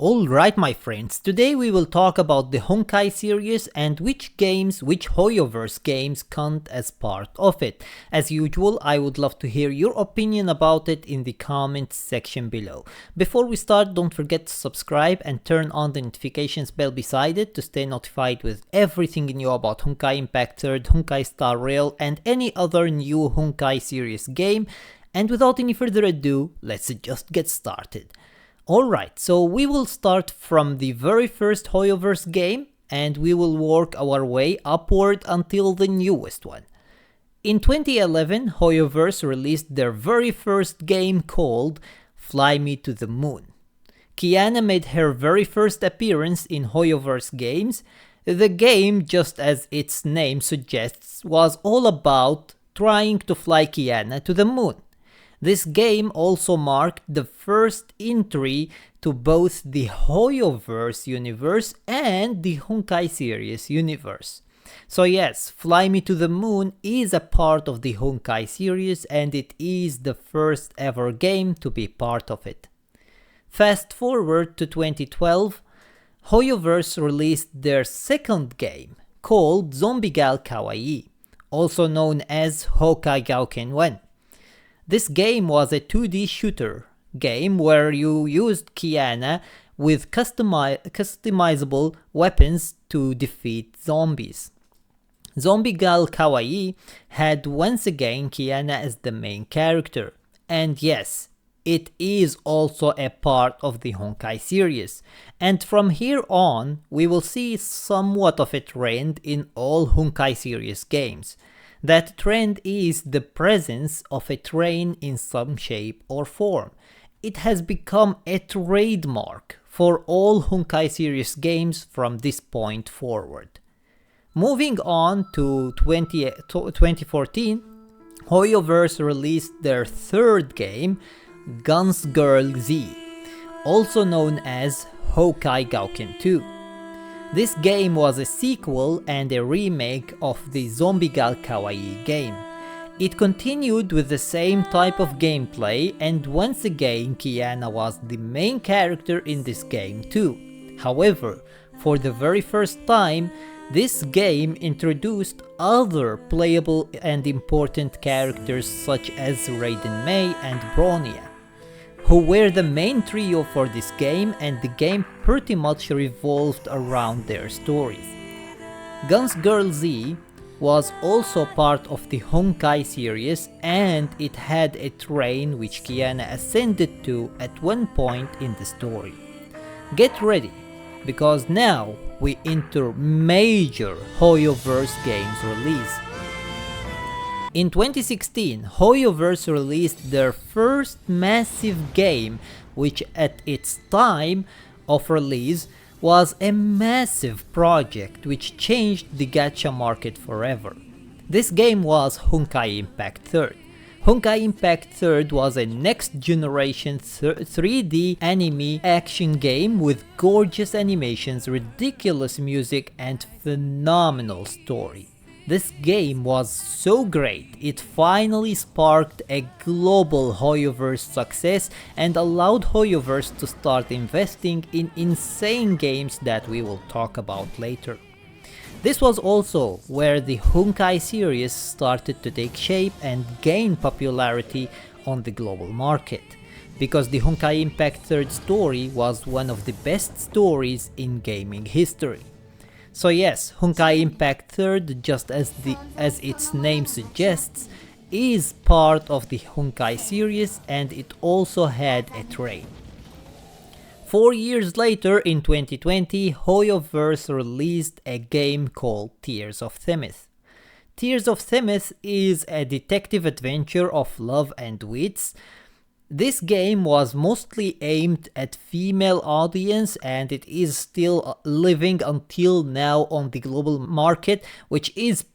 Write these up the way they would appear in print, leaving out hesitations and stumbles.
Alright my friends, today we will talk about the Honkai series and which Hoyoverse games count as part of it. As usual, I would love to hear your opinion about it in the comments section below. Before we start, don't forget to subscribe and turn on the notifications bell beside it to stay notified with everything new about Honkai Impact 3rd, Honkai Star Rail and any other new Honkai series game. And without any further ado, let's just get started. Alright, so we will start from the very first Hoyoverse game and we will work our way upward until the newest one. In 2011, Hoyoverse released their very first game called Fly Me to the Moon. Kiana made her very first appearance in Hoyoverse games. The game, just as its name suggests, was all about trying to fly Kiana to the moon. This game also marked the first entry to both the Hoyoverse universe and the Honkai series universe. So yes, Fly Me to the Moon is a part of the Honkai series and it is the first ever game to be part of it. Fast forward to 2012, Hoyoverse released their second game called Zombiegal Kawaii, also known as Honkai Kawaii. This game was a 2D shooter game where you used Kiana with customizable weapons to defeat zombies. Zombiegal Kawaii had once again Kiana as the main character, and yes, it is also a part of the Honkai series, and from here on we will see somewhat of a trend in all Honkai series games. That trend is the presence of a train in some shape or form. It has become a trademark for all Honkai series games from this point forward. Moving on to 2014, Hoyoverse released their third game, Genshin Z, also known as Honkai Gauken 2. This game was a sequel and a remake of the Zombiegal Kawaii game. It continued with the same type of gameplay and once again Kiana was the main character in this game too. However, for the very first time, this game introduced other playable and important characters such as Raiden Mei and Bronya, who were the main trio for this game, and the game pretty much revolved around their stories. Genshin Z was also part of the Honkai series and it had a train which Kiana ascended to at one point in the story. Get ready, because now we enter major Hoyoverse games release. In 2016, Hoyoverse released their first massive game, which at its time of release was a massive project which changed the gacha market forever. This game was Honkai Impact 3rd. Honkai Impact 3rd was a next generation 3D anime action game with gorgeous animations, ridiculous music and phenomenal story. This game was so great, it finally sparked a global Hoyoverse success and allowed Hoyoverse to start investing in insane games that we will talk about later. This was also where the Honkai series started to take shape and gain popularity on the global market, because the Honkai Impact 3rd story was one of the best stories in gaming history. So yes, Honkai Impact 3rd, just as its name suggests, is part of the Honkai series and it also had a train. 4 years later, in 2020, Hoyoverse released a game called Tears of Themis. Tears of Themis is a detective adventure of love and wits. This game was mostly aimed at female audience and it is still living until now on the global market, which is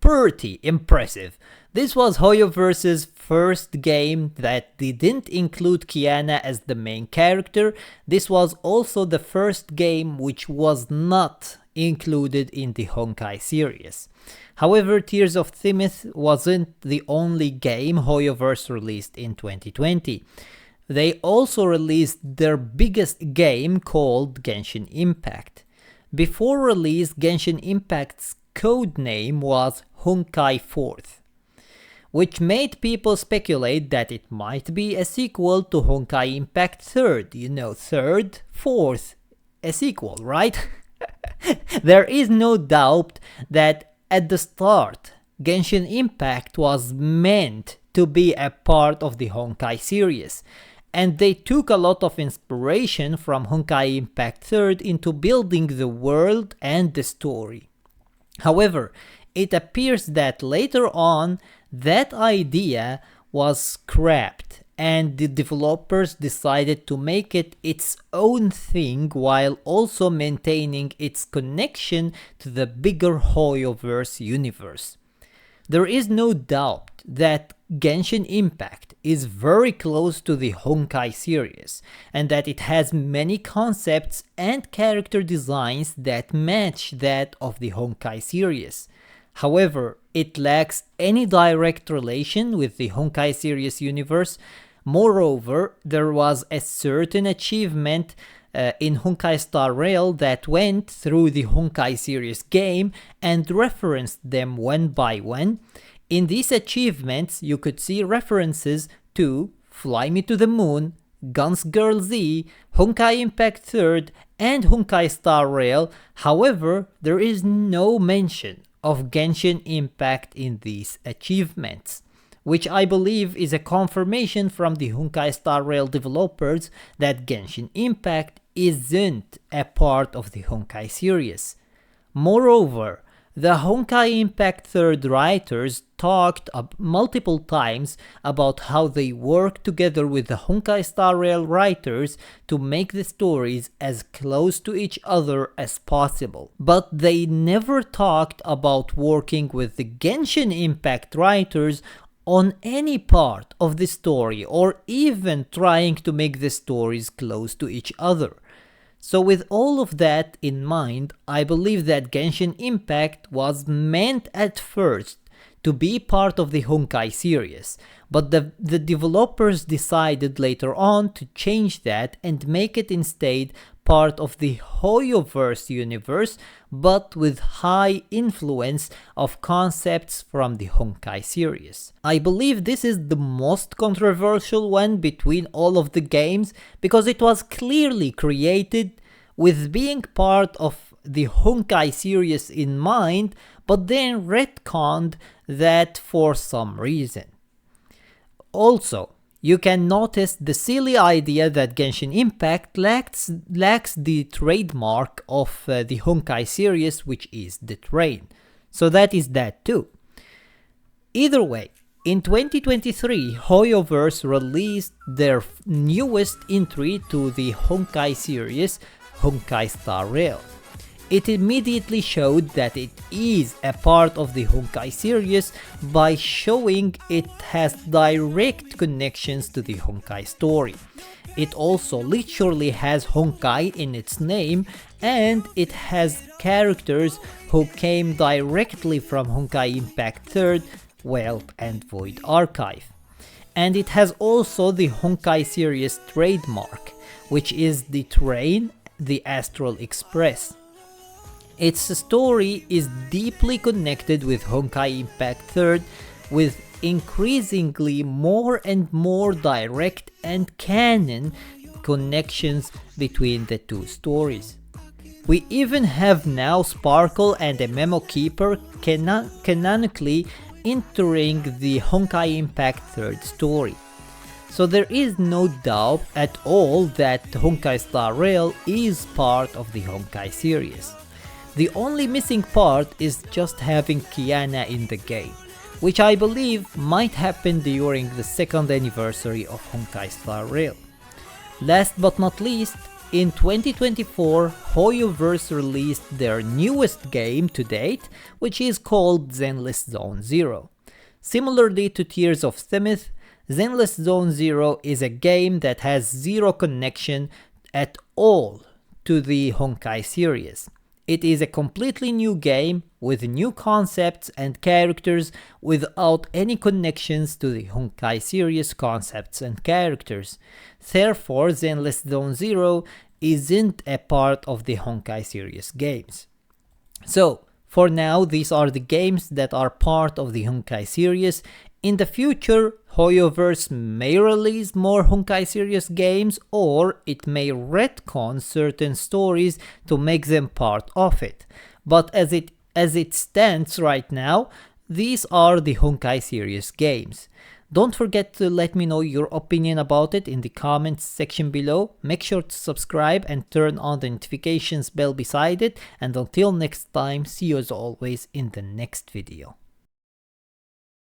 pretty impressive. This was Hoyoverse's first game that didn't include Kiana as the main character. This was also the first game which was not included in the Honkai series. However, Tears of Themis wasn't the only game Hoyoverse released in 2020. they also released their biggest game called Genshin Impact. Before release, Genshin Impact's code name was Honkai 4th, which made people speculate that it might be a sequel to Honkai Impact 3rd, you know, 3rd, 4th, a sequel, right? There is no doubt that at the start, Genshin Impact was meant to be a part of the Honkai series, and they took a lot of inspiration from Honkai Impact 3rd into building the world and the story. However, it appears that later on, that idea was scrapped and the developers decided to make it its own thing while also maintaining its connection to the bigger Hoyoverse universe. There is no doubt that Genshin Impact is very close to the Honkai series, and that it has many concepts and character designs that match that of the Honkai series. However, it lacks any direct relation with the Honkai series universe. Moreover, there was a certain achievement in Honkai Star Rail that went through the Honkai series game and referenced them one by one. In these achievements, you could see references to Fly Me to the Moon, Guns Girl Z, Honkai Impact 3rd, and Honkai Star Rail. However, there is no mention of Genshin Impact in these achievements, which I believe is a confirmation from the Honkai Star Rail developers that Genshin Impact isn't a part of the Honkai series. Moreover, the Honkai Impact 3rd writers talked multiple times about how they work together with the Honkai Star Rail writers to make the stories as close to each other as possible. But they never talked about working with the Genshin Impact writers on any part of the story or even trying to make the stories close to each other. So with all of that in mind, I believe that Genshin Impact was meant at first to be part of the Honkai series, but the developers decided later on to change that and make it instead part of the Hoyoverse universe, but with high influence of concepts from the Honkai series. I believe this is the most controversial one between all of the games, because it was clearly created with being part of the Honkai series in mind, but then retconned that for some reason. Also, you can notice the silly idea that Genshin Impact lacks the trademark of the Honkai series, which is the train. So that is that too. Either way, in 2023, Hoyoverse released their newest entry to the Honkai series, Honkai Star Rail. It immediately showed that it is a part of the Honkai series by showing it has direct connections to the Honkai story. It also literally has Honkai in its name, and it has characters who came directly from Honkai Impact 3rd, Wealth and Void Archive. And it has also the Honkai series trademark, which is the train, the Astral Express. Its story is deeply connected with Honkai Impact 3rd, with increasingly more and more direct and canon connections between the two stories. We even have now Sparkle and a Memo Keeper canonically entering the Honkai Impact 3rd story. So there is no doubt at all that Honkai Star Rail is part of the Honkai series. The only missing part is just having Kiana in the game, which I believe might happen during the second anniversary of Honkai Star Rail. Last but not least, in 2024, Hoyoverse released their newest game to date, which is called Zenless Zone Zero. Similarly to Tears of Themis, Zenless Zone Zero is a game that has zero connection at all to the Honkai series. It is a completely new game with new concepts and characters without any connections to the Honkai series concepts and characters. Therefore, Zenless Zone Zero isn't a part of the Honkai series games. So, for now, these are the games that are part of the Honkai series. In the future, Hoyoverse may release more Honkai series games, or it may retcon certain stories to make them part of it. But as it stands right now, these are the Honkai series games. Don't forget to let me know your opinion about it in the comments section below. Make sure to subscribe and turn on the notifications bell beside it. And until next time, see you as always in the next video.